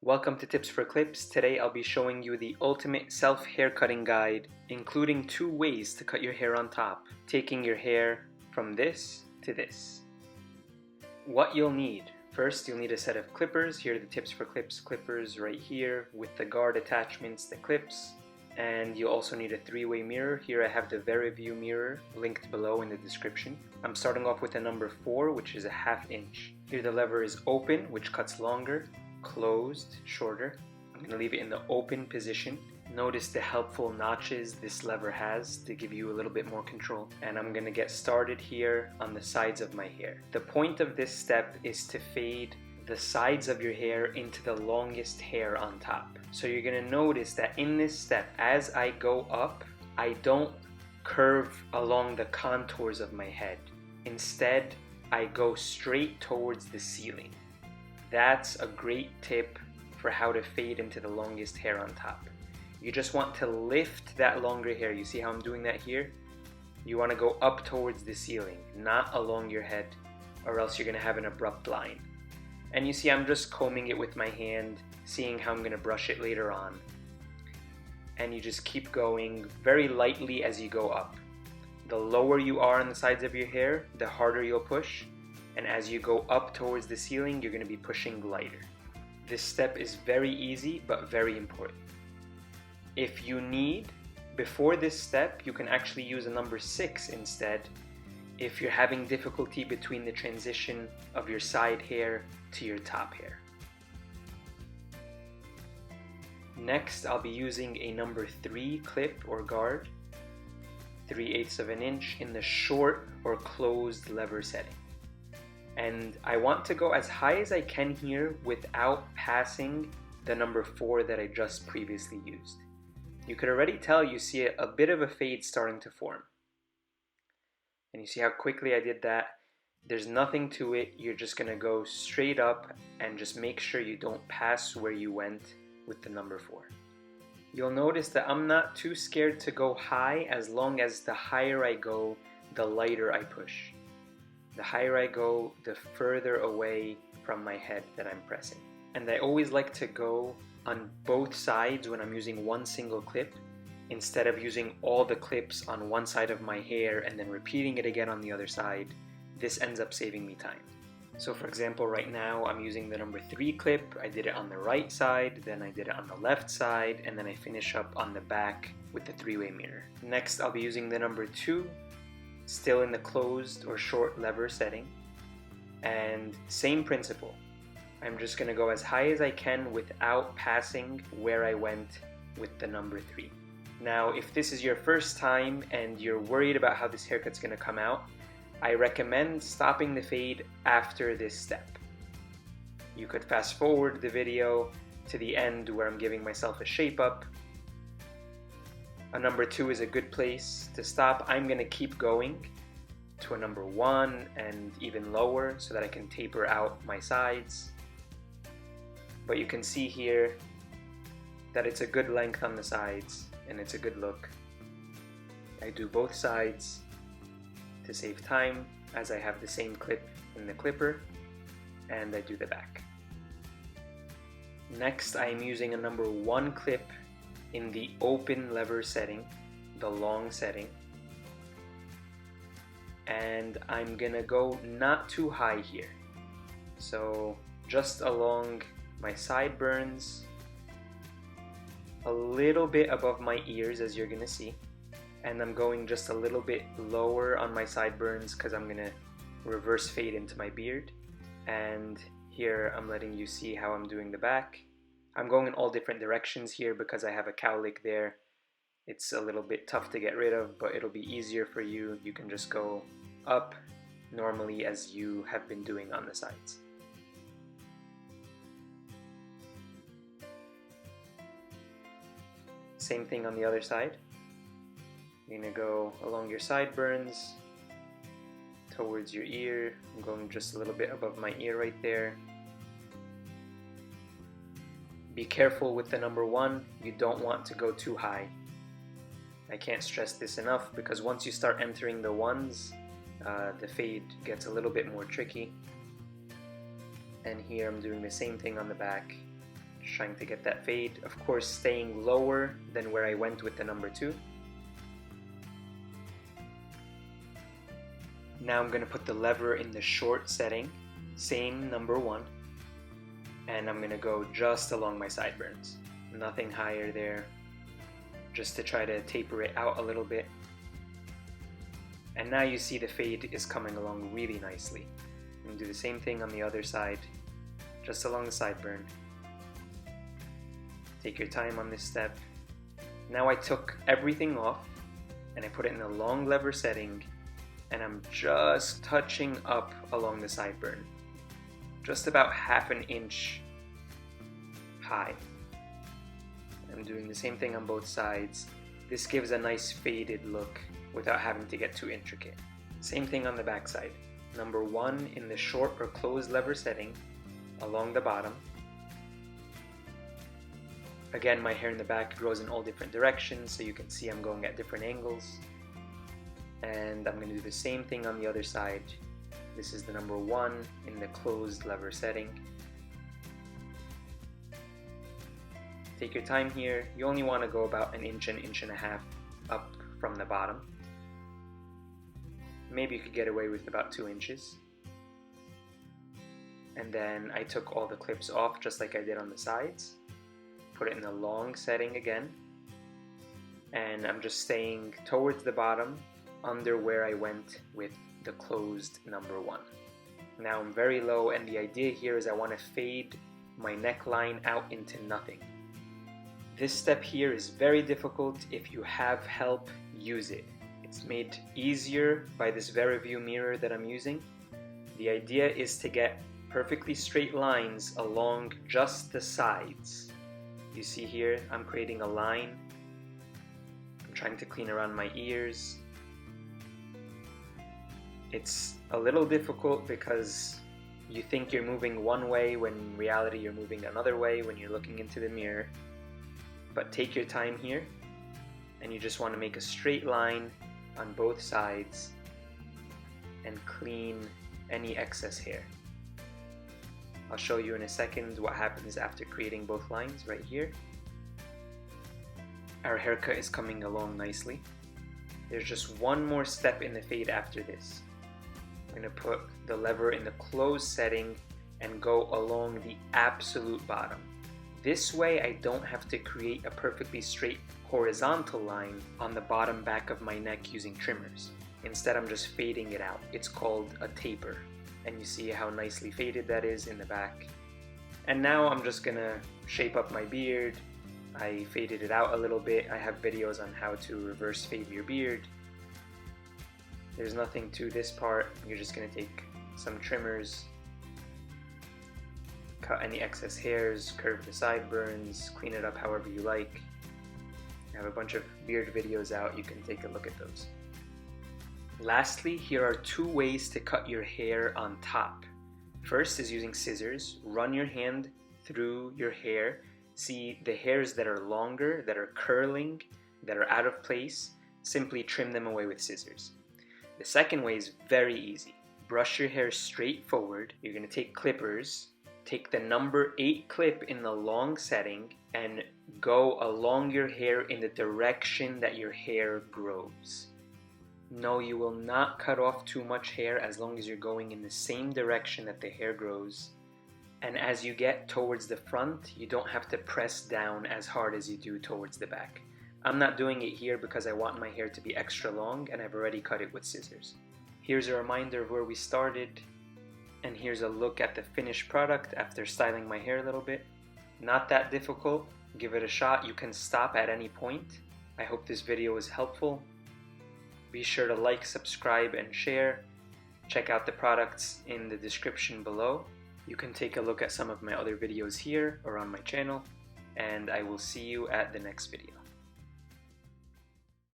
Welcome to Tips for Clips. Today I'll be showing you the ultimate self-haircutting guide, including 2 ways to cut your hair on top, taking your hair from this to this. What you'll need. First, you'll need a set of clippers. Here are the Tips for Clips clippers right here with the guard attachments, the clips. And you'll also need a 3-way mirror. Here I have the VeriView mirror linked below in the description. I'm starting off with a number 4, which is a 1/2 inch. Here the lever is open, which cuts longer. Closed, shorter. I'm going to leave it in the open position. Notice the helpful notches this lever has to give you a little bit more control. And I'm going to get started here on the sides of my hair. The point of this step is to fade the sides of your hair into the longest hair on top. So you're going to notice that in this step, as I go up, I don't curve along the contours of my head. Instead, I go straight towards the ceiling. That's a great tip for how to fade into the longest hair on top. You just want to lift that longer hair. You see how I'm doing that here? You want to go up towards the ceiling, not along your head, or else you're going to have an abrupt line. And you see I'm just combing it with my hand, seeing how I'm going to brush it later on. And you just keep going very lightly as you go up. The lower you are on the sides of your hair, the harder you'll push. And as you go up towards the ceiling, you're going to be pushing lighter. This step is very easy, but very important. If you need, before this step, you can actually use a number 6 instead if you're having difficulty between the transition of your side hair to your top hair. Next, I'll be using a number 3 clip or guard, 3/8 of an inch in the short or closed lever setting. And I want to go as high as I can here without passing the number 4 that I just previously used. You could already tell you see a bit of a fade starting to form. And you see how quickly I did that? There's nothing to it. You're just going to go straight up and just make sure you don't pass where you went with the number 4. You'll notice that I'm not too scared to go high as long as the higher I go, the lighter I push. The higher I go, the further away from my head that I'm pressing. And I always like to go on both sides when I'm using one single clip, instead of using all the clips on one side of my hair and then repeating it again on the other side. This ends up saving me time. So for example, right now I'm using the number 3 clip. I did it on the right side, then I did it on the left side, and then I finish up on the back with the 3-way mirror. Next, I'll be using the number 2, still in the closed or short lever setting, and same principle. I'm just going to go as high as I can without passing where I went with the number 3. Now, if this is your first time and you're worried about how this haircut's going to come out, I recommend stopping the fade after this step. You could fast forward the video to the end where I'm giving myself a shape up. A number 2 is a good place to stop. I'm going to keep going to a number 1 and even lower so that I can taper out my sides. But you can see here that it's a good length on the sides and it's a good look. I do both sides to save time as I have the same clip in the clipper, and I do the back. Next, I am using a number 1 clip in the open lever setting, the long setting, and I'm gonna go not too high here, so just along my sideburns, a little bit above my ears as you're gonna see, and I'm going just a little bit lower on my sideburns because I'm gonna reverse fade into my beard. And here I'm letting you see how I'm doing the back. I'm going in all different directions here because I have a cowlick there. It's a little bit tough to get rid of, but it'll be easier for you. You can just go up normally as you have been doing on the sides. Same thing on the other side. You're going to go along your sideburns towards your ear. I'm going just a little bit above my ear right there. Be careful with the number 1. You don't want to go too high. I can't stress this enough because once you start entering the 1s, the fade gets a little bit more tricky. And here I'm doing the same thing on the back. trying to get that fade. Of course, staying lower than where I went with the number 2. Now I'm going to put the lever in the short setting, same number 1, and I'm going to go just along my sideburns. Nothing higher there, just to try to taper it out a little bit. And now you see the fade is coming along really nicely. I'm going to do the same thing on the other side, just along the sideburn. Take your time on this step. Now I took everything off and I put it in a long lever setting, and I'm just touching up along the sideburn, just about ½ an inch high. I'm doing the same thing on both sides. This gives a nice faded look without having to get too intricate. Same thing on the back side. Number 1 in the short or closed lever setting along the bottom. Again, my hair in the back grows in all different directions, so you can see I'm going at different angles. And I'm going to do the same thing on the other side. This is the number 1 in the closed lever setting. Take your time here. You only want to go about an inch and a half up from the bottom. Maybe you could get away with about 2 inches. And then I took all the clips off just like I did on the sides. Put it in the long setting again. And I'm just staying towards the bottom, under where I went with the closed number 1. Now I'm very low, and the idea here is I want to fade my neckline out into nothing. This step here is very difficult. If you have help, use it. It's made easier by this VeriView mirror that I'm using. The idea is to get perfectly straight lines along just the sides. You see here, I'm creating a line. I'm trying to clean around my ears. It's a little difficult because you think you're moving one way when in reality you're moving another way when you're looking into the mirror. But take your time here, and you just want to make a straight line on both sides and clean any excess hair. I'll show you in a second what happens after creating both lines right here. Our haircut is coming along nicely. There's just one more step in the fade after this. I'm going to put the lever in the closed setting and go along the absolute bottom. This way I don't have to create a perfectly straight horizontal line on the bottom back of my neck using trimmers. Instead, I'm just fading it out. It's called a taper. And you see how nicely faded that is in the back. And now I'm just gonna shape up my beard. I faded it out a little bit. I have videos on how to reverse fade your beard. There's nothing to this part. You're just gonna take some trimmers, cut any excess hairs, curve the sideburns, clean it up however you like. I have a bunch of beard videos out. You can take a look at those. Lastly, here are 2 ways to cut your hair on top. First is using scissors. Run your hand through your hair. See the hairs that are longer, that are curling, that are out of place. Simply trim them away with scissors. The second way is very easy. Brush your hair straight forward. You're going to take clippers, take the number 8 clip in the long setting, and go along your hair in the direction that your hair grows. No, you will not cut off too much hair as long as you're going in the same direction that the hair grows. And as you get towards the front, you don't have to press down as hard as you do towards the back. I'm not doing it here because I want my hair to be extra long, and I've already cut it with scissors. Here's a reminder of where we started, and here's a look at the finished product after styling my hair a little bit. Not that difficult. Give it a shot. You can stop at any point. I hope this video was helpful. Be sure to like, subscribe, and share. Check out the products in the description below. You can take a look at some of my other videos here or on my channel, and I will see you at the next video.